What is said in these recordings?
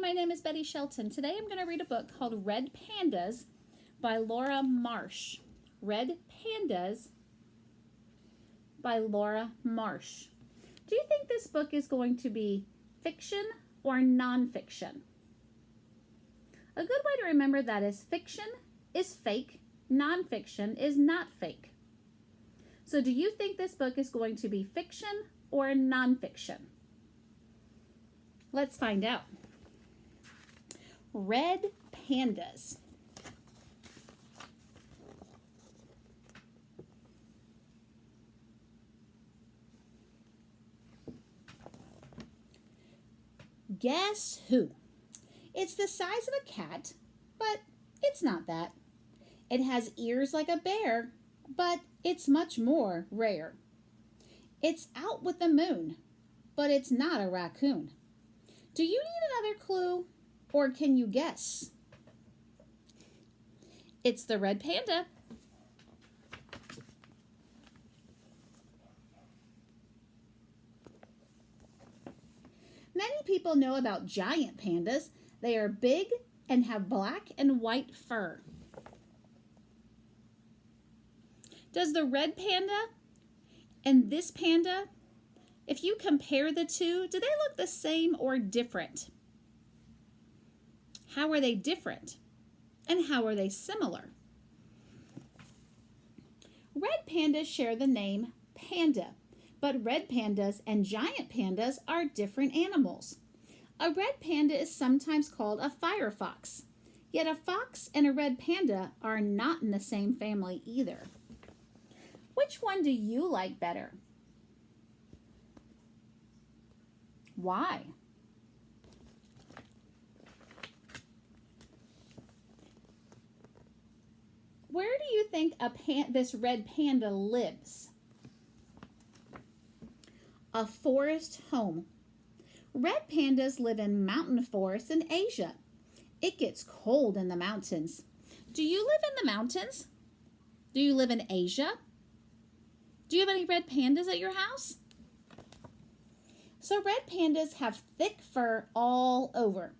my name is Betty Shelton. Today I'm going to read a book called Red Pandas by Laura Marsh. Red Pandas by Laura Marsh. Do you think this book is going to be fiction or nonfiction? A good way to remember that is fiction is fake, nonfiction is not fake. So do you think this book is going to be fiction or nonfiction? Let's find out. Red Pandas. Guess who? It's the size of a cat, but it's not that. It has ears like a bear, but it's much more rare. It's out with the moon, but it's not a raccoon. Do you need another clue, or can you guess? It's the red panda. Many people know about giant pandas. They are big and have black and white fur. Does the red panda and this panda, if you compare the two, do they look the same or different? How are they different? And how are they similar? Red pandas share the name panda, but red pandas and giant pandas are different animals. A red panda is sometimes called a firefox, yet a fox and a red panda are not in the same family either. Which one do you like better? Why? Where do you think this red panda lives? A forest home. Red pandas live in mountain forests in Asia. It gets cold in the mountains. Do you live in the mountains? Do you live in Asia? Do you have any red pandas at your house? So red pandas have thick fur all over.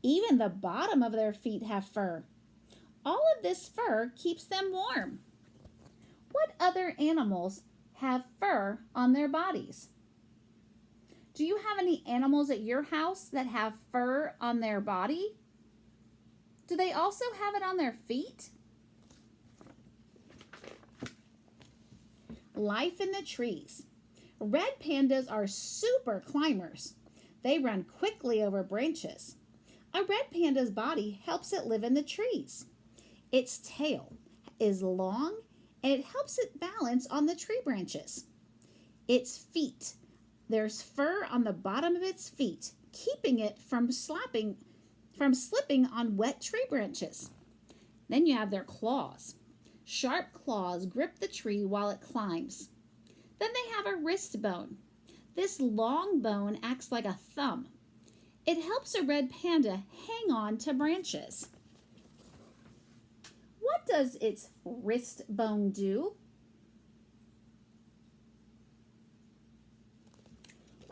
Even the bottom of their feet have fur. All of this fur keeps them warm. What other animals have fur on their bodies? Do you have any animals at your house that have fur on their body? Do they also have it on their feet? Life in the trees. Red pandas are super climbers. They run quickly over branches. A red panda's body helps it live in the trees. Its tail is long and it helps it balance on the tree branches. Its feet. There's fur on the bottom of its feet, keeping it from slipping on wet tree branches. Then you have their claws. Sharp claws grip the tree while it climbs. Then they have a wrist bone. This long bone acts like a thumb. It helps a red panda hang on to branches. What does its wrist bone do?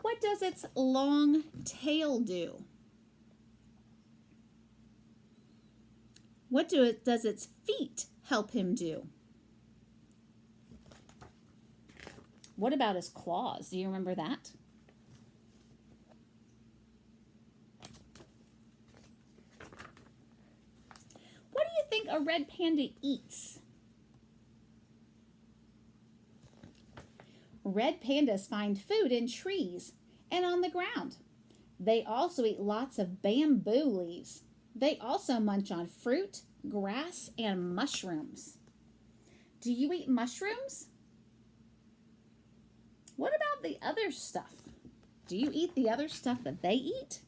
What does its long tail do? What does its feet help him do? What about his claws? Do you remember that? What do you think a red panda eats? Red pandas find food in trees and on the ground. They also eat lots of bamboo leaves. They also munch on fruit, grass, and mushrooms. Do you eat mushrooms? What about the other stuff? Do you eat the other stuff that they eat?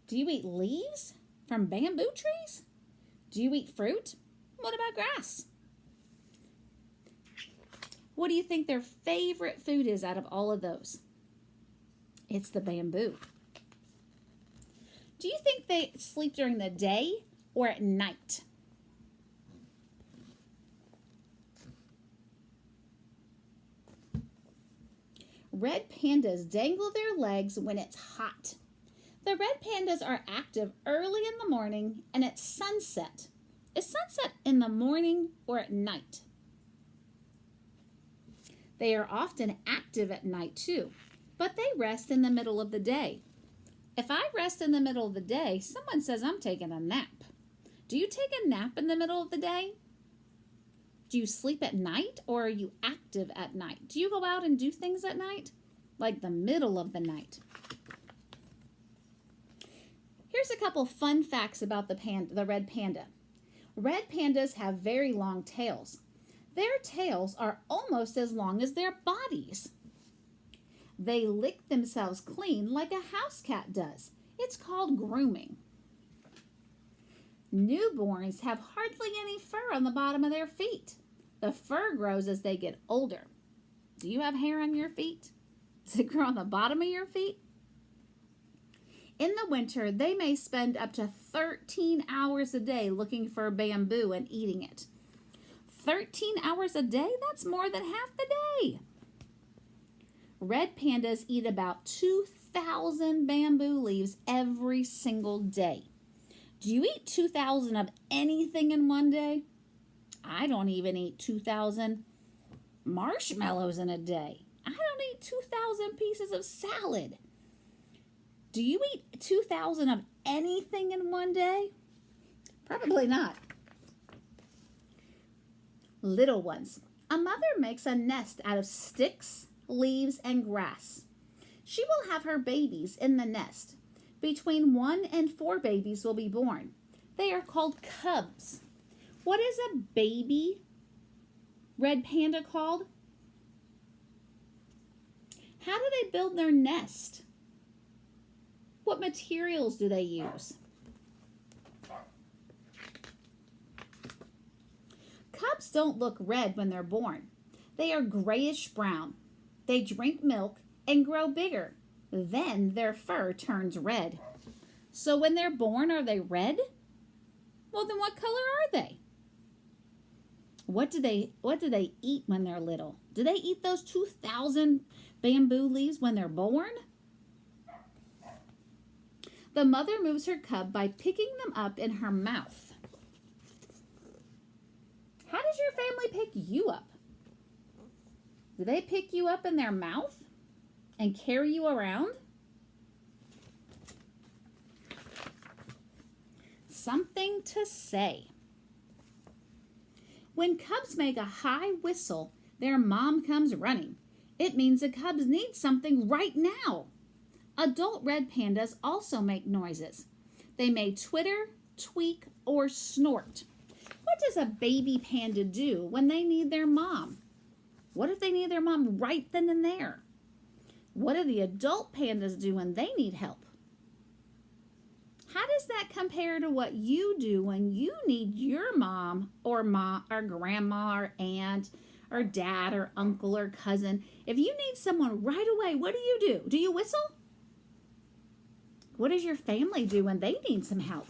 Do you eat leaves from bamboo trees? Do you eat fruit? What about grass? What do you think their favorite food is out of all of those? It's the bamboo. Do you think they sleep during the day or at night? Red pandas dangle their legs when it's hot. The red pandas are active early in the morning and at sunset. Is sunset in the morning or at night? They are often active at night too, but they rest in the middle of the day. If I rest in the middle of the day, someone says I'm taking a nap. Do you take a nap in the middle of the day? Do you sleep at night or are you active at night? Do you go out and do things at night? Like the middle of the night. Here's a couple fun facts about the red panda. Red pandas have very long tails. Their tails are almost as long as their bodies. They lick themselves clean like a house cat does. It's called grooming. Newborns have hardly any fur on the bottom of their feet. The fur grows as they get older. Do you have hair on your feet? Does it grow on the bottom of your feet? In the winter, they may spend up to 13 hours a day looking for bamboo and eating it. 13 hours a day? That's more than half the day. Red pandas eat about 2,000 bamboo leaves every single day. Do you eat 2,000 of anything in one day? I don't even eat 2,000 marshmallows in a day. I don't eat 2,000 pieces of salad. Do you eat 2,000 of anything in one day? Probably not. Little ones. A mother makes a nest out of sticks, leaves, and grass. She will have her babies in the nest. Between 1 and 4 babies will be born. They are called cubs. What is a baby red panda called? How do they build their nest? What materials do they use? Cubs don't look red when they're born. They are grayish brown. They drink milk and grow bigger. Then their fur turns red. So when they're born, are they red? Well, then what color are they? What do they eat when they're little? Do they eat those 2,000 bamboo leaves when they're born? The mother moves her cub by picking them up in her mouth. How does your family pick you up? Do they pick you up in their mouth and carry you around? Something to say. When cubs make a high whistle, their mom comes running. It means the cubs need something right now. Adult red pandas also make noises. They may twitter, tweak, or snort. What does a baby panda do when they need their mom? What if they need their mom right then and there? What do the adult pandas do when they need help? How does that compare to what you do when you need your mom or grandma or aunt or dad or uncle or cousin? If you need someone right away, what do? Do you whistle? What does your family do when they need some help?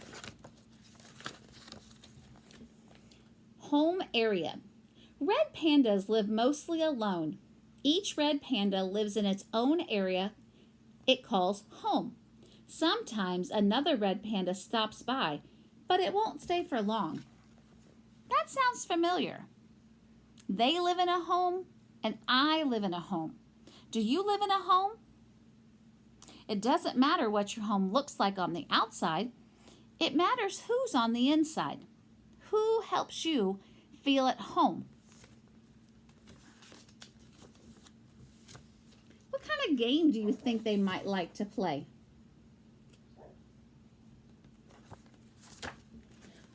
Home area. Red pandas live mostly alone. Each red panda lives in its own area it calls home. Sometimes another red panda stops by, but it won't stay for long. That sounds familiar. They live in a home, and I live in a home. Do you live in a home? It doesn't matter what your home looks like on the outside. It matters who's on the inside. Who helps you feel at home? What kind of game do you think they might like to play?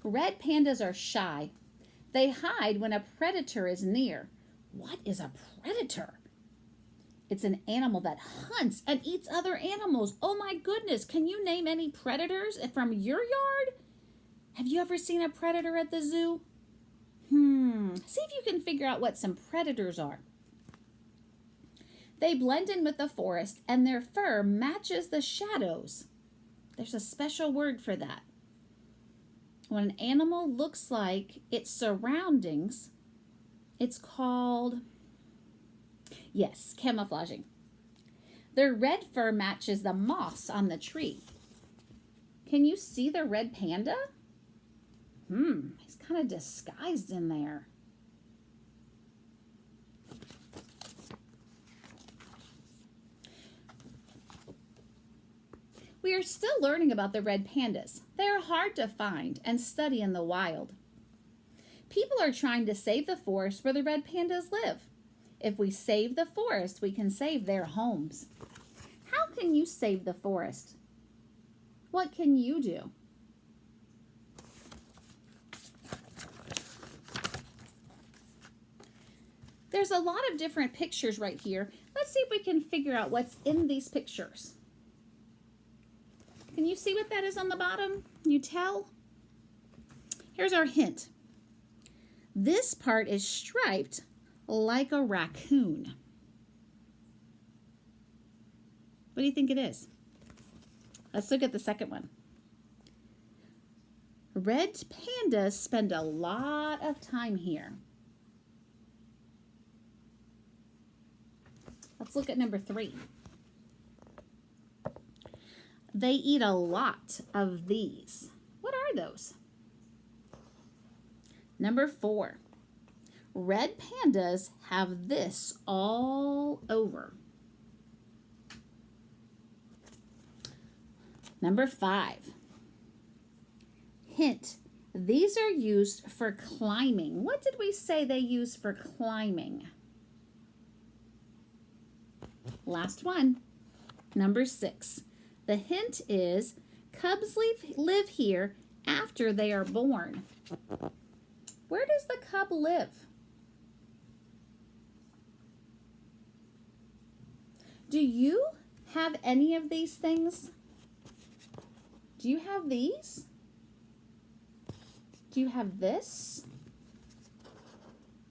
Red pandas are shy. They hide when a predator is near. What is a predator? It's an animal that hunts and eats other animals. Oh my goodness, can you name any predators from your yard? Have you ever seen a predator at the zoo? See if you can figure out what some predators are. They blend in with the forest and their fur matches the shadows. There's a special word for that. When an animal looks like its surroundings, it's called, yes, camouflaging. Their red fur matches the moss on the tree. Can you see the red panda? He's kind of disguised in there. We are still learning about the red pandas. They are hard to find and study in the wild. People are trying to save the forest where the red pandas live. If we save the forest, we can save their homes. How can you save the forest? What can you do? There's a lot of different pictures right here. Let's see if we can figure out what's in these pictures. Can you see what that is on the bottom? Can you tell? Here's our hint. This part is striped like a raccoon. What do you think it is? Let's look at the second one. Red pandas spend a lot of time here. Let's look at number 3. They eat a lot of these. What are those? Number 4. Red pandas have this all over. Number 5. Hint, these are used for climbing. What did we say they use for climbing? Last one. Number 6. The hint is cubs live here after they are born. Where does the cub live? Do you have any of these things? Do you have these? Do you have this?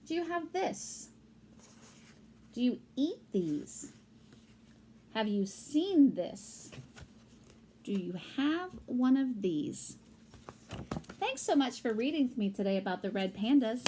Do you have this? Do you eat these? Have you seen this? Do you have one of these? Thanks so much for reading with me today about the red pandas.